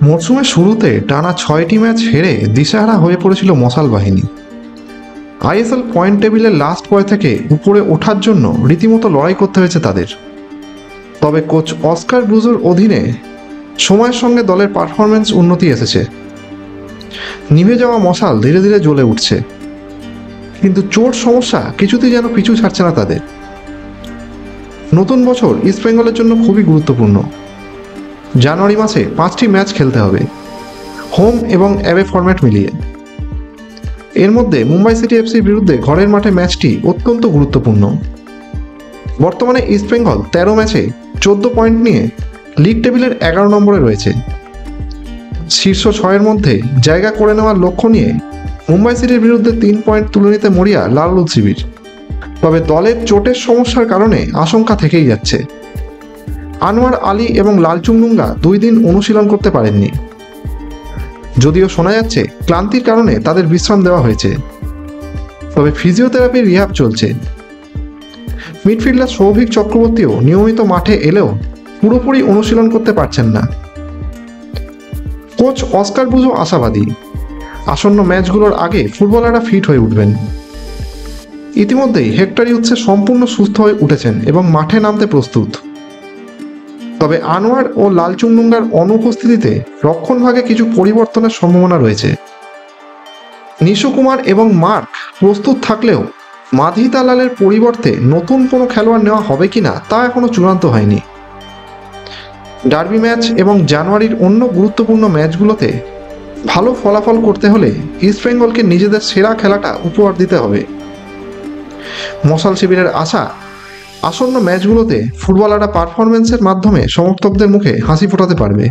মরশুমের শুরুতে টানা 6টি ম্যাচ হেরে দিশেহারা হয়ে পড়েছিল মশাল বাহিনী। আইএসএল পয়েন্ট টেবিলের লাস্ট বয় থেকে উপরে ওঠার জন্য রীতিমতো লড়াই করতে হয়েছে তাদের। তবে কোচ অস্কার ব্রুজোর অধীনে সময়ের সঙ্গে দলের পারফরম্যান্স উন্নতি এসেছে। নিভে যাওয়া মশাল ধীরে ধীরে জ্বলে উঠছে, কিন্তু চোট সমস্যা কিছুতেই যেন পিছু ছাড়ছে না তাদের। নতুন বছর ইস্টবেঙ্গলের জন্য খুবই গুরুত্বপূর্ণ। জানুয়ারি মাসে 5টি ম্যাচ খেলতে হবে, হোম এবং অ্যাওয়ে ফরম্যাট মিলিয়ে। এর মধ্যে মুম্বাই সিটি এফসির বিরুদ্ধে ঘরের মাঠে ম্যাচটি অত্যন্ত গুরুত্বপূর্ণ। বর্তমানে ইস্টবেঙ্গল 13 ম্যাচে 14 পয়েন্ট নিয়ে লিগ টেবিলের 11 নম্বরে রয়েছে। শীর্ষ 6-এর মধ্যে জায়গা করে নেওয়ার লক্ষ্য নিয়ে মুম্বাই সিটির বিরুদ্ধে 3 পয়েন্ট তুলে নিতে মরিয়া লালুল শিবির। তবে দলের চোটের সমস্যার কারণে আশঙ্কা থেকেই যাচ্ছে। আনোয়ার আলী এবং লালচুংনুঙ্গা 2 দিন অনুশীলন করতে পারেননি, যদিও শোনা যাচ্ছে ক্লান্তির কারণে তাদের বিশ্রাম দেওয়া হয়েছে। তবে ফিজিওথেরাপির রিহ্যাব চলছে। মিডফিল্ডার সৌভিক চক্রবর্তীও নিয়মিত মাঠে এলেও পুরোপুরি অনুশীলন করতে পারছেন না। কোচ অস্কার ব্রুজো আশাবাদী আসন্ন ম্যাচগুলোর আগে ফুটবলাররা ফিট হয়ে উঠবেন। ইতিমধ্যেই হেক্টর ইউৎসে সম্পূর্ণ সুস্থ হয়ে উঠেছেন এবং মাঠে নামতে প্রস্তুত। তবে আনোয়ার ও লালচুংনুঙ্গার অনুপস্থিতিতে রক্ষণভাগে কিছু পরিবর্তনের সম্ভাবনা রয়েছে। নিশু কুমার এবং মার্ক প্রস্তুত থাকলেও মাধি তালালের পরিবর্তে নতুন কোনো খেলোয়াড় নেওয়া হবে কিনা তা এখনও চূড়ান্ত হয়নি। ডার্বি ম্যাচ এবং জানুয়ারির অন্য গুরুত্বপূর্ণ ম্যাচগুলোতে ভালো ফলাফল করতে হলে ইস্টবেঙ্গলকে নিজেদের সেরা খেলাটা উপহার দিতে হবে। মশাল শিবিরের আশা, আসন্ন ম্যাচগুলোতে ফুটবলাররা পারফরম্যান্সের মাধ্যমে সমর্থকদের মুখে হাসি ফোটাতে পারবে।